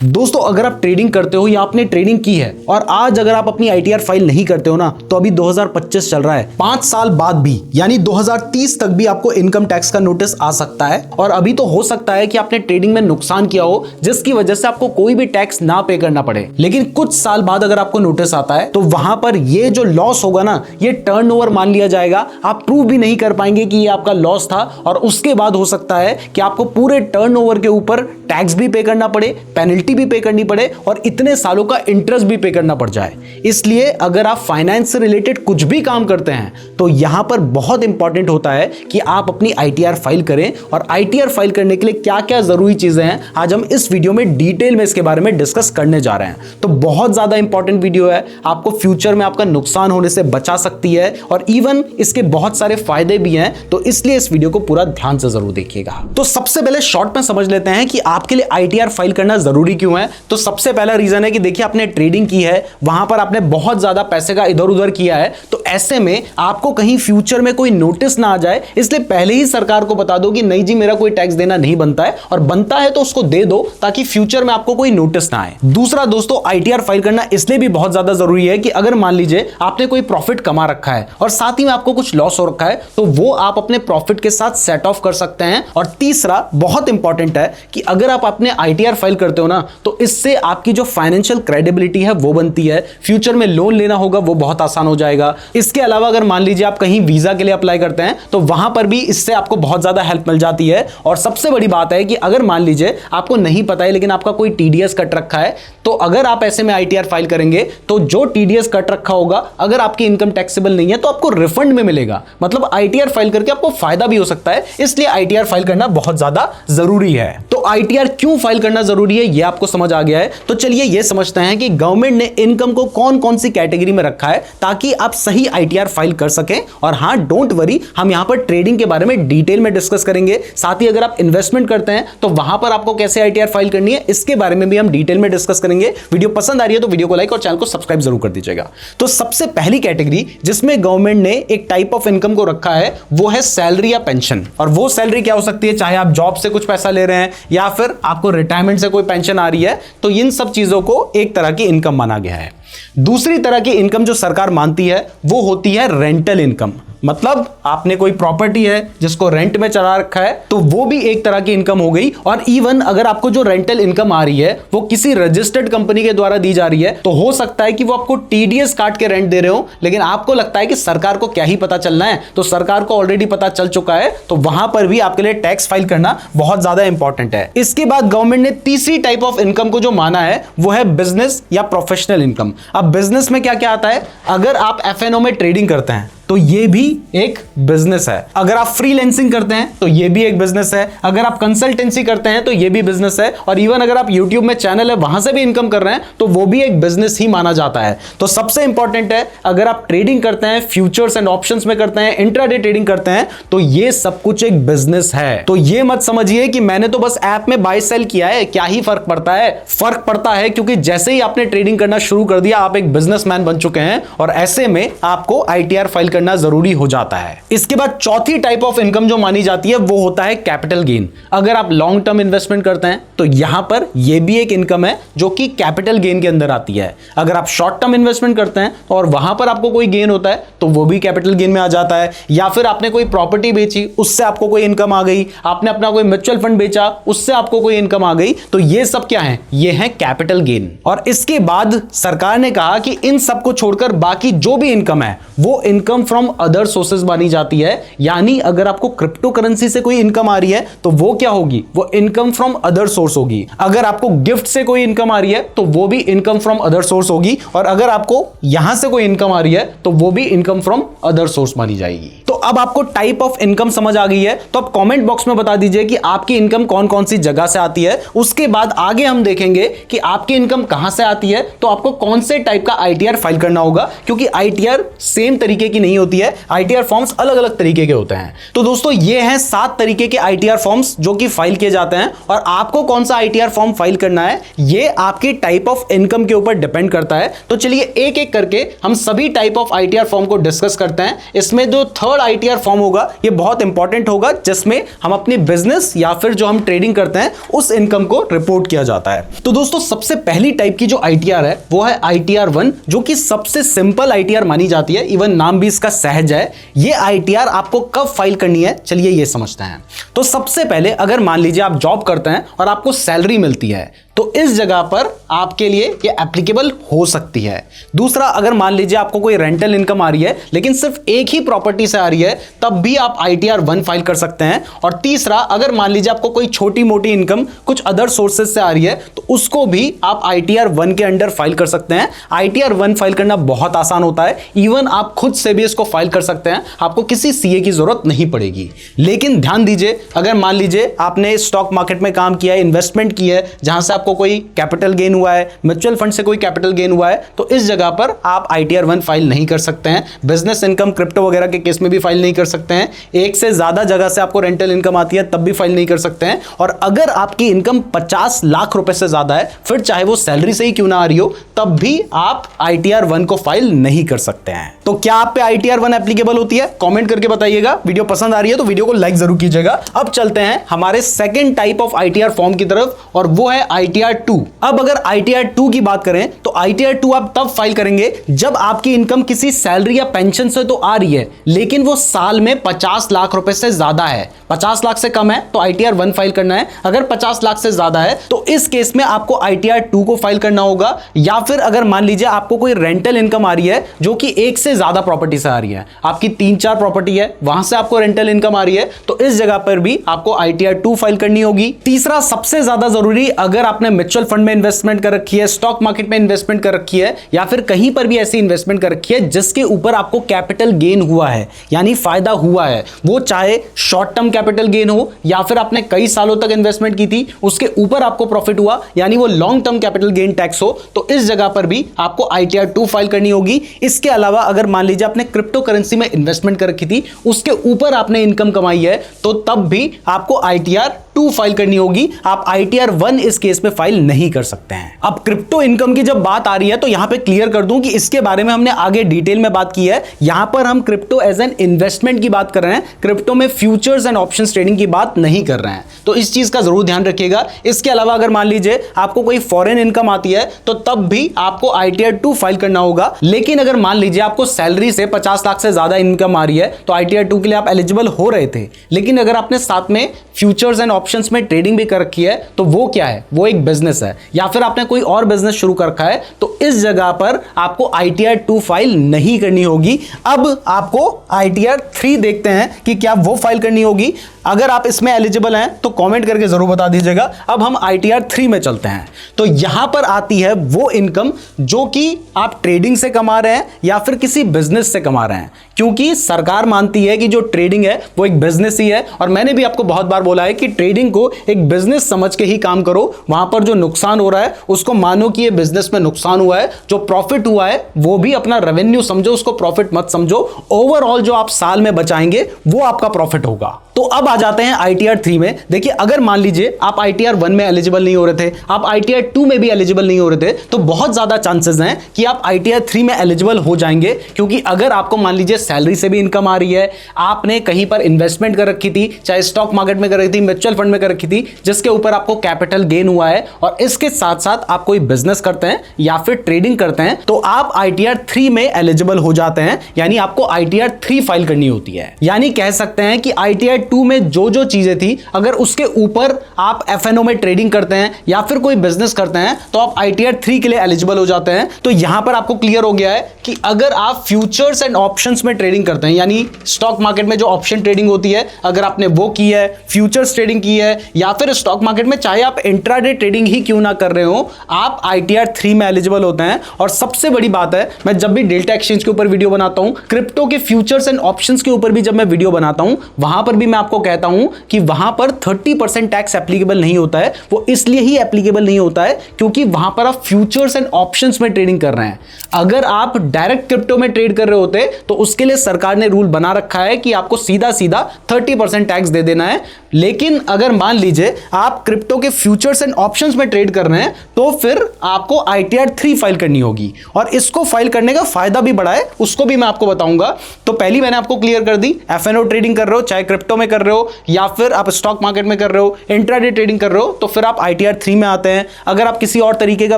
दोस्तों अगर आप ट्रेडिंग करते हो या आपने ट्रेडिंग की है और आज अगर आप अपनी आईटीआर फाइल नहीं करते हो ना, तो अभी 2025 चल रहा है, 5 साल बाद भी यानी 2030 तक भी आपको इनकम टैक्स का नोटिस आ सकता है। और अभी तो हो सकता है कि आपने ट्रेडिंग में नुकसान किया हो जिसकी वजह से आपको कोई भी टैक्स ना पे करना पड़े, लेकिन कुछ साल बाद अगर आपको नोटिस आता है तो वहां पर ये जो लॉस होगा ना, ये टर्नओवर मान लिया जाएगा। आप प्रूव भी नहीं कर पाएंगे कि ये आपका लॉस था और उसके बाद हो सकता है कि आपको पूरे टर्नओवर के ऊपर टैक्स भी पे करना पड़े, पेनल्टी भी पे करनी पड़े और इतने सालों का इंटरेस्ट भी पे करना पड़ जाए। इसलिए अगर आप फाइनेंस से रिलेटेड कुछ भी काम करते हैं तो यहां पर बहुत इंपॉर्टेंट होता है कि आप अपनी आईटीआर फाइल करें। और आईटीआर फाइल करने के लिए क्या क्या जरूरी चीजें हैं, आज हम इस वीडियो में डिटेल में इसके बारे में डिस्कस करने जा रहे हैं। तो बहुत ज्यादा इंपॉर्टेंट वीडियो है, आपको फ्यूचर में आपका नुकसान होने से बचा सकती है और इवन इसके बहुत सारे फायदे भी हैं, तो इसलिए इस वीडियो को पूरा ध्यान से जरूर देखिएगा। तो सबसे पहले शॉर्ट में समझ लेते हैं कि आपके लिए आईटीआर फाइल करना जरूरी क्यों है। तो सबसे पहला रीजन है कि देखिए आपने ट्रेडिंग की है, वहां पर आपने बहुत ज्यादा पैसे का इधर उधर किया है, तो ऐसे में आपको कहीं फ्यूचर में कोई नोटिस ना आ जाए, इसलिए पहले ही सरकार को बता दो कि नहीं जी मेरा कोई टैक्स देना नहीं बनता है, और बनता है तो उसको दे दो ताकि फ्यूचर में आपको कोई नोटिस ना आए। दूसरा दोस्तों, आईटीआर फाइल करना इसलिए भी बहुत ज्यादा जरूरी है कि अगर मान लीजिए आपने कोई प्रॉफिट कमा रखा है और साथ ही में आपको कुछ लॉस हो रखा है, तो वो आप अपने प्रॉफिट के साथ सेट ऑफ कर सकते हैं। और तीसरा बहुत इंपॉर्टेंट है कि अगर आप अपने आईटीआर फाइल करते हो ना, तो इससे आपकी जो फाइनेंशियल क्रेडिबिलिटी है वो बनती है, फ्यूचर में लोन लेना होगा वो बहुत आसान हो जाएगा। इसके अलावा अगर मान लीजिए आप कहीं वीजा के लिए अप्लाई करते हैं तो वहां पर भी इससे आपको बहुत ज्यादा हेल्प मिल जाती है। और सबसे बड़ी बात है कि अगर मान लीजिए आपको नहीं पता है लेकिन आपका कोई टीडीएस कट रखा है, तो अगर आप ऐसे में आईटीआर फाइल करेंगे तो जो टीडीएस कट रखा होगा, अगर आपकी इनकम टैक्सेबल नहीं है तो आपको रिफंड में मिलेगा। मतलब आईटीआर फाइल करके आपको फायदा भी हो सकता है, इसलिए आईटीआर फाइल करना बहुत ज्यादा जरूरी है। तो आईटीआर क्यों फाइल करना जरूरी है ये आपको समझ आ गया है। तो चलिए ये समझते हैं कि गवर्नमेंट ने इनकम को कौन कौन सी कैटेगरी में रखा है ताकि आप सही आईटीआर फाइल कर सकें। और हां, डोंट वरी, हम यहां पर ट्रेडिंग के बारे में डिटेल में डिस्कस करेंगे, साथ ही अगर आप इन्वेस्टमेंट करते हैं तो वहां पर आपको कैसे आईटीआर फाइल करनी है इसके बारे में भी हम डिटेल में डिस्कस करेंगे। वीडियो पसंद आ रही है तो वीडियो को लाइक और चैनल को सब्सक्राइब जरूर कर दीजिएगा। तो सबसे पहली कैटेगरी जिसमें गवर्नमेंट ने एक टाइप ऑफ इनकम को रखा है वो है सैलरी या पेंशन। और वो सैलरी क्या हो सकती है, चाहे आप जॉब से कुछ पैसा ले रहे हैं या फिर आपको रिटायरमेंट से कोई पेंशन आ रही है, तो इन सब चीजों को एक तरह की इनकम माना गया है। दूसरी तरह की इनकम जो सरकार मानती है वो होती है रेंटल इनकम। मतलब आपने कोई प्रॉपर्टी है जिसको रेंट में चला रखा है, तो वो भी एक तरह की इनकम हो गई। और इवन अगर आपको जो रेंटल इनकम आ रही है वो किसी रजिस्टर्ड कंपनी के द्वारा दी जा रही है, तो हो सकता है कि वो आपको टीडीएस काट के रेंट दे रहे हो, लेकिन आपको लगता है कि सरकार को क्या ही पता चलना है, तो सरकार को ऑलरेडी पता चल चुका है, तो वहां पर भी आपके लिए टैक्स फाइल करना बहुत ज्यादा इंपॉर्टेंट है। इसके बाद गवर्नमेंट ने तीसरी टाइप ऑफ इनकम को जो माना है वो है बिजनेस या प्रोफेशनल इनकम। अब बिजनेस में क्या क्या आता है, अगर आप एफएनओ में ट्रेडिंग करते हैं तो ये भी एक बिजनेस है। अगर आप फ्रीलांसिंग करते हैं तो ये भी एक बिजनेस है। अगर आप कंसल्टेंसी करते हैं तो ये भी बिजनेस है। और इवन अगर आप यूट्यूब में चैनल है वहां से भी इनकम कर रहे हैं तो वो भी एक बिजनेस ही माना जाता है। तो सबसे इंपॉर्टेंट है, अगर आप ट्रेडिंग करते हैं, फ्यूचर्स एंड ऑप्शंस में करते हैं, इंट्राडे ट्रेडिंग करते हैं, तो ये सब कुछ एक बिजनेस है। तो ये मत समझिए कि मैंने तो बस ऐप में बाय सेल किया है, क्या ही फर्क पड़ता है। फर्क पड़ता है, क्योंकि जैसे ही आपने ट्रेडिंग करना शुरू कर दिया आप एक बिजनेसमैन बन चुके हैं और ऐसे में आपको आईटीआर फाइल करना जरूरी हो जाता है। इसके बाद चौथी टाइप ऑफ इनकम जो मानी जाती है वो होता है कैपिटल गेन। अगर आप लॉन्ग टर्म इन्वेस्टमेंट करते हैं तो यहां पर यह भी एक इनकम है जो कि कैपिटल गेन के अंदर आती है। अगर आप शॉर्ट टर्म इन्वेस्टमेंट करते हैं और वहां पर आपको कोई गेन होता है तो वो भी कैपिटल गेन में आ जाता है। या फिर आपने कोई प्रॉपर्टी बेची, उससे आपको कोई इनकम आ गई, आपने अपना कोई म्यूचुअल फंड बेचा, उससे आपको कोई इनकम आ गई, तो ये सब क्या है, ये है कैपिटल गेन। और इसके बाद सरकार ने कहा कि इन सबको छोड़कर बाकी जो भी इनकम है वो इनकम फ्रॉम अदर सोर्सेज मानी जाती है। यानी अगर आपको क्रिप्टो करेंसी से कोई इनकम आ रही है तो वो क्या होगी, वो इनकम फ्रॉम अदर सोर्स होगी। अगर आपको गिफ्ट से कोई इनकम आ रही है तो वो भी इनकम फ्रॉम अदर सोर्स होगी। और अगर आपको यहां से कोई इनकम आ रही है तो वो भी इनकम फ्रॉम अदर सोर्स मानी जाएगी। तो अब आपको टाइप ऑफ इनकम समझ आ गई है, तो आप कमेंट बॉक्स में बता दीजिए कि आपकी इनकम कौन कौन सी जगह से आती है। उसके बाद आगे हम देखेंगे कि आपकी इनकम कहां से आती है, तो आपको कौन से टाइप का आईटीआर फाइल करना होगा, क्योंकि आईटीआर सेम तरीके की नहीं नहीं होती है। आईटीआर फॉर्म्स अलग अलग तरीके के होते हैं। तो दोस्तों ये हैं 7 तरीके के आईटीआर फॉर्म्स जो कि फाइल किए जाते हैं, और आपको कौन सा आईटीआर फॉर्म फाइल करना है ये आपकी टाइप ऑफ इनकम के ऊपर डिपेंड करता है। तो चलिए एक एक करके हम सभी टाइप ऑफ आईटीआर फॉर्म को डिस्कस करते हैं। इसमें जो थर्ड आईटीआर फॉर्म होगा ये बहुत इंपॉर्टेंट होगा, जिसमें हम अपनी बिजनेस या फिर जो हम ट्रेडिंग करते हैं उस इनकम को रिपोर्ट किया जाता है। तो दोस्तों सबसे पहली टाइप की जो आईटीआर है वो है आईटीआर 1, जो कि सबसे सिंपल आईटीआर मानी जाती है। इवन नाम भी इसका सहज है। ये आईटीआर आपको कब फाइल करनी है चलिए ये समझते हैं। तो सबसे पहले अगर मान लीजिए आप जॉब करते हैं और आपको सैलरी मिलती है तो इस जगह पर आपके लिए ये एप्लीकेबल हो सकती है। दूसरा, अगर मान लीजिए आपको कोई रेंटल इनकम आ रही है लेकिन सिर्फ एक ही प्रॉपर्टी से आ रही है तब भी आप आईटीआर 1 फाइल कर सकते हैं। और तीसरा, अगर मान लीजिए आपको कोई छोटी मोटी इनकम कुछ अदर सोर्सेज से आ रही है तो उसको भी आप आईटीआर 1 के अंडर फाइल कर सकते हैं। आईटीआर 1 फाइल करना बहुत आसान होता है। इवन आप खुद से भी इसको फाइल कर सकते हैं, आपको किसी सीए की जरूरत नहीं पड़ेगी। लेकिन ध्यान दीजिए, अगर मान लीजिए आपने स्टॉक मार्केट में काम किया है, इन्वेस्टमेंट की है, जहां से आपको कोई कैपिटल गेन हुआ है, म्यूचुअल फंड से कोई कैपिटल गेन हुआ है, तो इस जगह पर आप आईटीआर 1 फाइल नहीं कर सकते हैं। बिजनेस इनकम, क्रिप्टो वगैरह के केस में भी फाइल नहीं कर सकते हैं। एक से ज्यादा जगह से आपको रेंटल इनकम आती है तब भी फाइल नहीं कर सकते हैं। और अगर आपकी इनकम 50 लाख रुपए से ज्यादा है, फिर चाहे वो सैलरी से ही क्यों ना आ रही हो, तब भी आप आईटीआर 1 को फाइल नहीं कर सकते हैं। तो क्या आप पे आईटीआर 1 एप्लीकेबल होती है? कमेंट करके बताइएगा। वीडियो पसंद आ रही है तो वीडियो को लाइक जरूर कीजिएगा। अब चलते हैं हमारे second type of ITR form की तरफ, और वो है आईटीआर 2। अब अगर आईटीआर 2 की बात करें तो आईटीआर 2 आप तब फाइल करेंगे जब आपकी इनकम किसी सैलरी या पेंशन से तो आ रही है लेकिन वो साल में 50 लाख रुपए से ज्यादा है। 50 लाख से कम है तो आईटीआर 1 फाइल करना है। अगर 50 लाख से ज्यादा है तो इस केस में आपको आईटीआर 2 को फाइल करना होगा। या फिर अगर मान लीजिए आपको कोई रेंटल इनकम आ रही है जो कि एक से ज्यादा प्रॉपर्टी से आ रही है, आपकी 3-4 प्रॉपर्टी है, वहां से आपको रेंटल इनकम आ रही है, तो इस जगह पर भी आपको आईटीआर 2 फाइल करनी होगी। तीसरा, सबसे ज्यादा जरूरी, अगर आपने म्यूचुअल फंड में इन्वेस्टमेंट कर रखी है, स्टॉक मार्केट में इन्वेस्टमेंट कर रखी है, या फिर कहीं पर भी ऐसी इन्वेस्टमेंट कर रखी है जिसके ऊपर आपको कैपिटल गेन हुआ है, यानी फायदा हुआ है, वो चाहे शॉर्ट टर्म कैपिटल गेन हो या फिर आपने कई सालों तक इन्वेस्टमेंट की थी उसके ऊपर आपको प्रॉफिट हुआ, यानी वो long term capital gain tax हो, तो इस जगह पर भी आपको आईटीआर 2 फाइल करनी होगी। इसके अलावा अगर मान लीजिए आपने क्रिप्टो करेंसी में इन्वेस्टमेंट कर रखी थी, उसके ऊपर आपने इनकम कमाई है, तो तब भी आपको आईटीआर 2 फाइल करनी होगी। आप आईटीआर 1 इस केस में फाइल नहीं कर सकते हैं। अब क्रिप्टो इनकम की जब बात आ रही है तो यहां पे क्लियर कर दूं कि इसके बारे में हमने आगे डिटेल में बात की है। यहां पर हम क्रिप्टो एज एन इन्वेस्टमेंट की बात कर रहे हैं, क्रिप्टो में फ्यूचर्स एंड ऑप्शंस ट्रेडिंग की बात नहीं कर रहे हैं, तो इस चीज का जरूर ध्यान रखिएगा। इसके अलावा अगर मान लीजिए आपको कोई फॉरेन इनकम आती है तो तब भी आपको आईटीआर 2 फाइल करना होगा। लेकिन अगर मान लीजिए आपको सैलरी से 50 लाख से ज्यादा इनकम आ रही है तो आईटीआर 2 के लिए आप एलिजिबल हो रहे थे, लेकिन अगर आपने साथ में फ्यूचर्स एंड ऑप्शंस में ट्रेडिंग भी कर रखी है तो वो क्या है, वो एक बिजनेस है, या फिर आपने कोई और बिजनेस शुरू कर रखा है, तो इस जगह पर आपको आईटीआर 2 फाइल नहीं करनी होगी। अब आपको आईटीआर 3 देखते हैं कि क्या वो फाइल करनी होगी। अगर आप इसमें एलिजिबल हैं तो कमेंट करके जरूर बता दीजिएगा। अब हम आईटीआर 3 में चलते हैं। तो यहां पर आती है वो इनकम जो कि आप ट्रेडिंग से कमा रहे हैं या फिर किसी बिजनेस से कमा रहे हैं, क्योंकि सरकार मानती है कि जो ट्रेडिंग है वो एक बिजनेस ही है। और मैंने भी आपको बहुत बार बोला है कि ट्रेडिंग को एक बिजनेस समझ के ही काम करो। वहां पर जो नुकसान हो रहा है उसको मानो कि ये बिजनेस में नुकसान हुआ है, जो प्रॉफिट हुआ है वो भी अपना रेवेन्यू समझो, उसको प्रॉफिट मत समझो। ओवरऑल जो आप साल में बचाएंगे वो आपका प्रॉफिट होगा। तो अब आ जाते हैं आईटीआर 3 में। देखिए, अगर मान लीजिए आप आईटीआर 1 में एलिजिबल नहीं हो रहे थे, आप आईटीआर 2 में भी एलिजिबल नहीं हो रहे थे, तो बहुत ज्यादा चांसेस हैं कि आप आईटीआर 3 में एलिजिबल हो जाएंगे। क्योंकि अगर आपको मान लीजिए सैलरी से भी इनकम आ रही है, आपने कहीं पर इन्वेस्टमेंट कर रखी थी, चाहे स्टॉक मार्केट में कर रखी थी, म्यूचुअल फंड में कर रखी थी, जिसके ऊपर आपको कैपिटल गेन हुआ है, और इसके साथ साथ आप कोई बिजनेस करते हैं या फिर ट्रेडिंग करते हैं, तो आप आईटीआर 3 में एलिजिबल हो जाते हैं। यानी आपको आईटीआर 3 फाइल करनी होती है। यानी कह सकते हैं कि आईटीआर 2 में जो जो चीजें थी, अगर उसके ऊपर आप एफएनओ में ट्रेडिंग करते हैं या फिर कोई बिजनेस करते हैं तो आप आईटीआर 3 के लिए एलिजिबल हो जाते हैं। तो यहां पर आपको क्लियर हो गया है कि अगर आप फ्यूचर्स एंड ऑप्शंस में ट्रेडिंग करते हैं, यानी स्टॉक मार्केट में जो ऑप्शन ट्रेडिंग होती है, अगर आपने वो की है, फ्यूचर्स ट्रेडिंग की है, या फिर स्टॉक मार्केट में चाहे आप इंट्राडे ट्रेडिंग ही क्यों ना कर रहे हो, आप आईटीआर 3 में एलिजिबल होते हैं। और सबसे बड़ी बात है, मैं जब भी डेल्टा एक्सचेंज के ऊपर वीडियो बनाता हूं, क्रिप्टो के फ्यूचर्स एंड ऑप्शंस के ऊपर भी जब मैं वीडियो बनाता हूं, वहां पर भी मैं मैं आपको कहता हूं कि वहां पर 30% टैक्स एप्लीकेबल नहीं होता है। वो इसलिए ही एप्लीकेबल नहीं होता है क्योंकि वहां पर आप फ्यूचर्स एंड ऑप्शंस में ट्रेडिंग कर रहे हैं। अगर आप डायरेक्ट क्रिप्टो में ट्रेड कर रहे होते तो उसके लिए सरकार ने रूल बना रखा है कि आपको सीधा सीधा 30% टैक्स दे देना है। लेकिन अगर मान लीजिए आप क्रिप्टो के फ्यूचर्स एंड ऑप्शंस में ट्रेड कर रहे हैं तो फिर आपको ITR 3 फाइल करनी होगी, और इसको फाइल करने का फायदा भी बड़ा है, उसको भी मैं आपको बताऊंगा। तो पहली मैंने आपको क्लियर कर दी, FNO ट्रेडिंग कर रहे हो, चाहे क्रिप्टो में कर रहे हो या फिर आप स्टॉक मार्केट में कर रहे हो, इंट्राडे ट्रेडिंग कर रहे हो, तो फिर आप ITR 3 में आते हैं। अगर आप किसी और तरीके का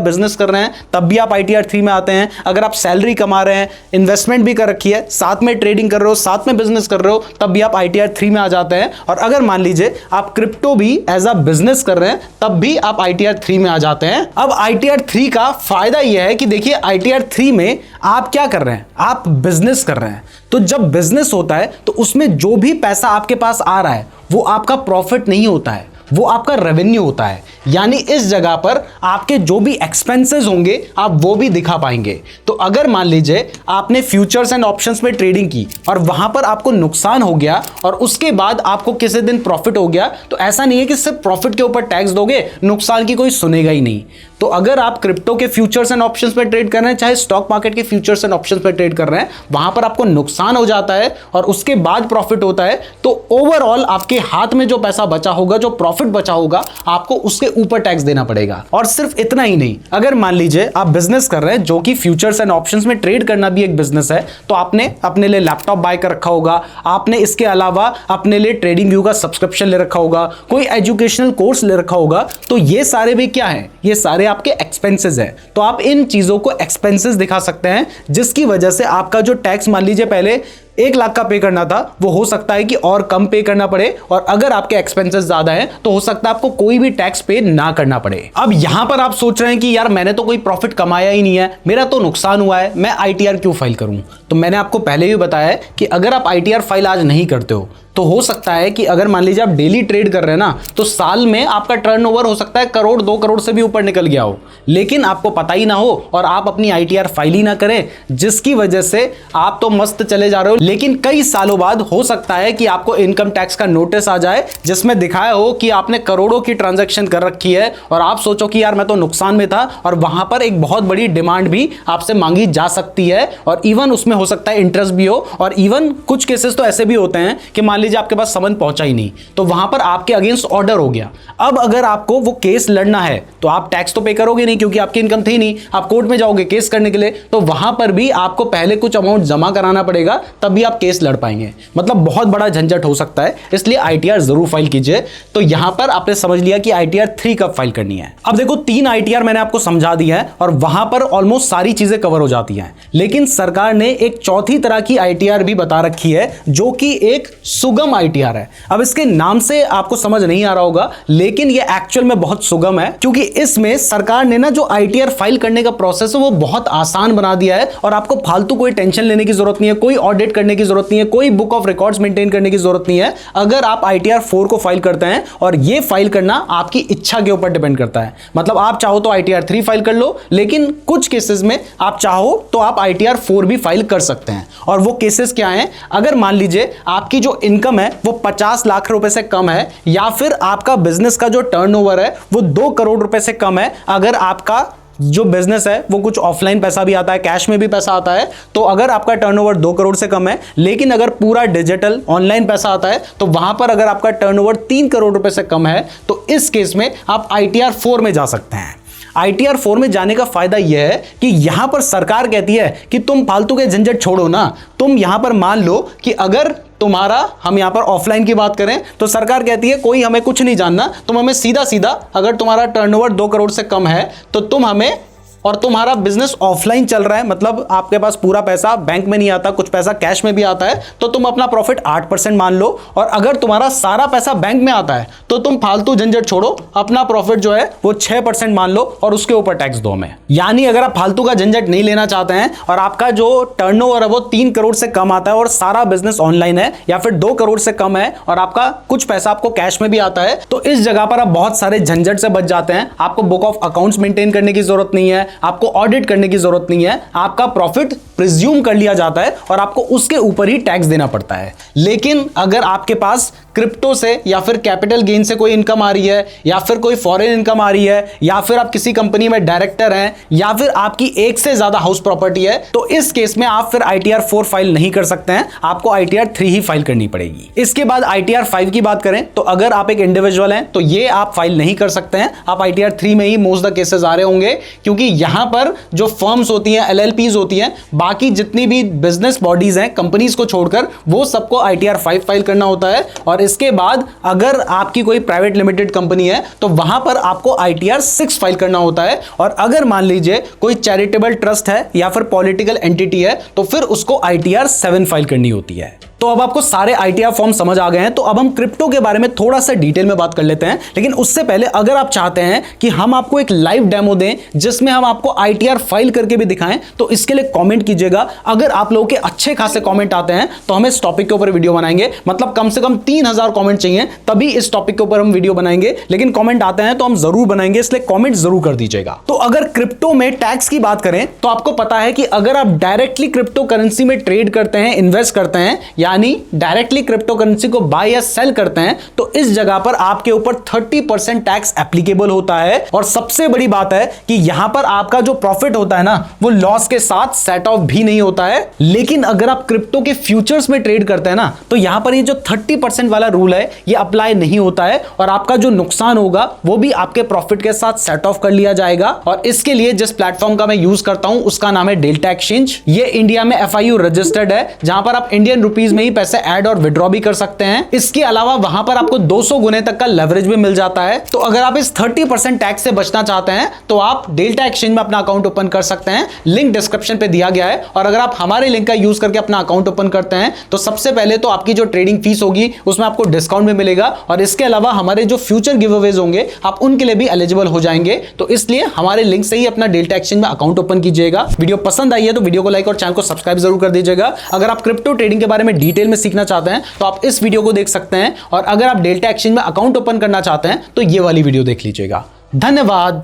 बिजनेस कर रहे हैं तब भी आप ITR 3 में आते हैं। अगर आप सैलरी कमा रहे हैं, इन्वेस्टमेंट भी कर रखी है, साथ में ट्रेडिंग कर रहे हो, साथ में बिजनेस कर रहे हो, तब भी आप ITR 3 में आ जाते हैं। और अगर मान लीजिए आप क्रिप्टो भी एज अ बिजनेस कर रहे हैं तब भी आप ITR 3 में आ जाते हैं। अब ITR 3 का फायदा यह है कि देखिए ITR 3 में आप क्या कर रहे हैं, आप बिजनेस कर रहे हैं। तो जब बिजनेस होता है तो उसमें जो भी पैसा आपके पास आ रहा है वो आपका प्रॉफिट नहीं होता है, वो आपका रेवेन्यू होता है। यानी इस जगह पर आपके जो भी एक्सपेंसेस होंगे आप वो भी दिखा पाएंगे। तो अगर मान लीजिए आपने फ्यूचर्स एंड ऑप्शंस में ट्रेडिंग की और वहां पर आपको नुकसान हो गया और उसके बाद आपको किसी दिन प्रॉफिट हो गया, तो ऐसा नहीं है कि सिर्फ प्रॉफिट के ऊपर टैक्स दोगे, नुकसान की कोई सुनेगा ही नहीं। तो अगर आप क्रिप्टो के फ्यूचर्स एंड ऑप्शंस में ट्रेड कर रहे हैं, चाहे स्टॉक मार्केट के फ्यूचर्स एंड ऑप्शंस में ट्रेड कर रहे हैं, वहां पर आपको नुकसान हो जाता है और उसके बाद प्रॉफिट होता है, तो ओवरऑल आपके हाथ में जो पैसा बचा होगा, जो प्रॉफिट बचा होगा, आपको उसके ऊपर टैक्स देना पड़ेगा। और सिर्फ इतना ही नहीं, अगर मान लीजिए आप बिजनेस कर रहे हैं जो कि फ्यूचर्स एंड ऑप्शंस में ट्रेड करना भी एक बिजनेस है, तो आपने अपने लिए लैपटॉप बाय कर रखा होगा, आपने इसके अलावा अपने लिए ट्रेडिंग व्यू का सब्सक्रिप्शन ले रखा होगा, कोई एजुकेशनल कोर्स ले रखा होगा, तो ये सारे भी क्या है, ये सारे आपके एक्सपेंसेस है। तो आप इन चीजों को एक्सपेंसेस दिखा सकते हैं, जिसकी वजह से आपका जो टैक्स मान लीजिए पहले 1 लाख का पे करना था, वो हो सकता है कि और कम पे करना पड़े, और अगर आपके एक्सपेंसेस ज्यादा हैं तो हो सकता है आपको कोई भी टैक्स पे ना करना पड़े। अब यहां पर आप सोच रहे हैं कि यार मैंने तो कोई प्रॉफिट कमाया ही नहीं है, मेरा तो नुकसान हुआ है, मैं ITR क्यों फाइल करूं? तो मैंने आपको पहले भी बताया है कि अगर आप ITR फाइल आज नहीं करते हो तो हो सकता है कि अगर मान लीजिए आप डेली ट्रेड कर रहे हैं ना, तो साल में आपका टर्नओवर हो सकता है 1 करोड़ 2 करोड़ से भी ऊपर निकल गया हो, लेकिन आपको पता ही ना हो और आप अपनी ITR फाइल ही ना करें, जिसकी वजह से आप तो मस्त चले जा रहे हो, लेकिन कई सालों बाद हो सकता है कि आपको इनकम टैक्स का नोटिस आ जाए जिसमें दिखाया हो कि आपने करोड़ों की ट्रांजैक्शन कर रखी है और आप सोचो कि यार मैं तो नुकसान में था, और वहां पर एक बहुत बड़ी डिमांड भी आपसे मांगी जा सकती है, और इवन उसमें हो सकता है इंटरेस्ट भी हो, और इवन कुछ केसेस तो ऐसे भी होते हैं कि मान लीजिए आपके पास समन पहुंचा ही नहीं, तो वहां पर आपके अगेंस्ट ऑर्डर हो गया। अब अगर आपको वो केस लड़ना है तो आप टैक्स तो पे करोगे नहीं क्योंकि आपकी इनकम थी नहीं, आप कोर्ट में जाओगे केस करने के लिए, तो वहां पर भी आपको पहले कुछ अमाउंट जमा कराना पड़ेगा, तब भी आप केस लड़ पाएंगे। मतलब बहुत बड़ा झंझट हो सकता है, इसलिए ITR जरूर फाइल कीजिए। तो यहां पर आपने समझ लिया कि ITR 3 कब फाइल करनी है। अब देखो 3 ITR मैंने आपको समझा दिया है और वहां पर ऑलमोस्ट सारी चीजें कवर हो जाती हैं, लेकिन सरकार ने एक चौथी तरह की ITR भी बता रखी है जो कि एक सुगम ITR है। अब इसके नाम से आपको समझ नहीं आ रहा होगा, लेकिन ये एक्चुअल में बहुत सुगम है, क्योंकि इसमें सरकार ने ना जो ITR फाइल करने का प्रोसेस है वो बहुत आसान बना दिया है, और आपको फालतू कोई टेंशन लेने की जरूरत नहीं है, कोई ऑडिट करने की जरूरत नहीं है, कोई बुक ऑफ रिकॉर्ड्स मेंटेन करने की जरूरत नहीं है। अगर आप ITR 4 को फाइल करते हैं, और ये फाइल करना आपकी इच्छा के ऊपर डिपेंड करता है, मतलब आप चाहो तो ITR 3 फाइल कर लो, लेकिन कुछ केसेस में आप चाहो तो आप ITR 4 भी फाइल कर सकते हैं। और वो केसेस क्या हैं? अगर मान लीजिए आपकी जो इनकम है वो 50 लाख रुपए से कम है, या फिर आपका बिजनेस का जो टर्नओवर है वो 2 करोड़ रुपए से कम है, अगर आपका जो बिजनेस है वो कुछ ऑफलाइन पैसा भी आता है, कैश में भी पैसा आता है, तो अगर आपका टर्नओवर 2 करोड़ से कम है, लेकिन अगर पूरा डिजिटल ऑनलाइन पैसा आता है, तो वहां पर अगर आपका टर्नओवर 3 करोड़ रुपए से कम है, तो इस केस में आप ITR 4 में जा सकते हैं। ITR 4 में जाने का फायदा यह है कि यहां पर सरकार कहती है कि तुम फालतू के झंझट छोड़ो ना, तुम यहां पर मान लो कि अगर तुम्हारा, हम यहां पर ऑफलाइन की बात करें तो सरकार कहती है कोई हमें कुछ नहीं जानना, तुम हमें सीधा सीधा, अगर तुम्हारा टर्नओवर 2 करोड़ से कम है तो तुम हमें, और तुम्हारा बिजनेस ऑफलाइन चल रहा है, मतलब आपके पास पूरा पैसा बैंक में नहीं आता, कुछ पैसा कैश में भी आता है, तो तुम अपना प्रॉफिट 8% मान लो, और अगर तुम्हारा सारा पैसा बैंक में आता है तो तुम फालतू झंझट छोड़ो, अपना प्रॉफिट जो है वो 6% मान लो और उसके ऊपर टैक्स दो हमें। यानी अगर आप फालतू का झंझट नहीं लेना चाहते हैं और आपका जो टर्नओवर है वो 3 करोड़ से कम आता है और सारा बिजनेस ऑनलाइन है, या फिर 2 करोड़ से कम है और आपका कुछ पैसा आपको कैश में भी आता है, तो इस जगह पर आप बहुत सारे झंझट से बच जाते हैं। आपको बुक ऑफ अकाउंट्स मेंटेन करने की जरूरत नहीं है, आपको ऑडिट करने की जरूरत नहीं है, आपका प्रॉफिट प्रिज्यूम कर लिया जाता है और आपको उसके ऊपर ही टैक्स देना पड़ता है। लेकिन अगर आपके पास क्रिप्टो से या फिर कैपिटल गेन से कोई इनकम आ रही है, या फिर कोई फॉरेन इनकम आ रही है, या फिर आप किसी कंपनी में डायरेक्टर हैं, या फिर आपकी एक से ज्यादा हाउस प्रॉपर्टी है, तो इस केस में आप फिर ITR 4 फाइल नहीं कर सकते हैं, आपको ITR 3 ही फाइल करनी पड़ेगी। इसके बाद ITR 5 की बात करें तो अगर आप एक इंडिविजुअल हैं तो ये आप फाइल नहीं कर सकते हैं, आप ITR 3 में ही मोस्ट द केसेस आ रहे होंगे, क्योंकि यहां पर जो फर्म्स होती हैं, LLPs होती हैं, बाकी जितनी भी बिजनेस बॉडीज हैं कंपनीज को छोड़कर, वो सबको ITR 5 फाइल करना होता है। और इसके बाद अगर आपकी कोई प्राइवेट लिमिटेड कंपनी है तो वहां पर आपको ITR 6 फाइल करना होता है। और अगर मान लीजिए कोई चैरिटेबल ट्रस्ट है या फिर पॉलिटिकल एंटिटी है तो फिर उसको ITR 7 फाइल करनी होती है। तो अब आपको सारे ITR फॉर्म समझ आ गए हैं, तो अब हम क्रिप्टो के बारे में थोड़ा सा डिटेल में बात कर लेते हैं। लेकिन उससे पहले अगर आप चाहते हैं कि हम आपको एक लाइव डेमो दें जिसमें हम आपको ITR फाइल करके भी दिखाएं, तो इसके लिए कमेंट कीजिएगा। अगर आप लोगों के अच्छे खासे कमेंट आते हैं तो हम इस टॉपिक के ऊपर वीडियो बनाएंगे, मतलब कम से कम 3000 कमेंट चाहिए तभी इस टॉपिक के ऊपर हम वीडियो बनाएंगे। लेकिन कमेंट आते हैं तो हम जरूर बनाएंगे, इसलिए कमेंट जरूर कर दीजिएगा। तो अगर क्रिप्टो में टैक्स की बात करें तो आपको पता है कि अगर आप डायरेक्टली क्रिप्टो करेंसी में ट्रेड करते हैं, इन्वेस्ट करते हैं, यानी डायरेक्टली क्रिप्टो करेंसी को बाय या सेल करते हैं, तो इस जगह पर आपके ऊपर 30% टैक्स एप्लीकेबल होता है। और सबसे बड़ी बात है कि यहां पर आपका जो प्रॉफिट होता है ना, वो लॉस के साथ सेट ऑफ भी नहीं होता है। लेकिन अगर आप क्रिप्टो के फ्यूचर्स में ट्रेड करते हैं ना, तो यहां पर ये जो 30% वाला रूल है ये अप्लाई नहीं होता है, और आपका जो नुकसान होगा वो भी आपके प्रॉफिट के साथ सेट ऑफ कर लिया जाएगा। और इसके लिए जिस प्लेटफॉर्म का मैं यूज करता हूं उसका नाम है डेल्टा एक्सचेंज। ये इंडिया में FIU रजिस्टर्ड है, जहां पर आप इंडियन रुपीज में ही पैसे ऐड और विड्रॉ भी कर सकते हैं। इसके अलावा वहां पर आपको 200 गुने तक का लेवरेज भी मिल जाता है। तो अगर आप इस 30% टैक्स से बचना चाहते हैं तो आप डेल्टा एक्सचेंज में अपना अकाउंट ओपन कर सकते हैं, लिंक डिस्क्रिप्शन पे दिया गया है। और अगर आप हमारे लिंक का यूज करके अपना अकाउंट ओपन करते हैं तो सबसे पहले तो आपकी जो ट्रेडिंग फीस होगी उसमें आपको डिस्काउंट भी मिलेगा, और इसके अलावा हमारे जो फ्यूचर गिव अवेज होंगे आप उनके लिए भी एलिजिबल हो जाएंगे। तो इसलिए हमारे लिंक से ही अपना डेल्टा एक्सचेंज में अकाउंट ओपन कीजिएगा। वीडियो पसंद आई है तो वीडियो को लाइक और चैनल को सब्सक्राइब जरूर कर दीजिएगा। अगर आप क्रिप्टो ट्रेडिंग के बारे में डिटेल में सीखना चाहते हैं तो आप इस वीडियो को देख सकते हैं, और अगर आप डेल्टा एक्सचेंज में अकाउंट ओपन करना चाहते हैं तो ये वाली वीडियो देख लीजिएगा। धन्यवाद।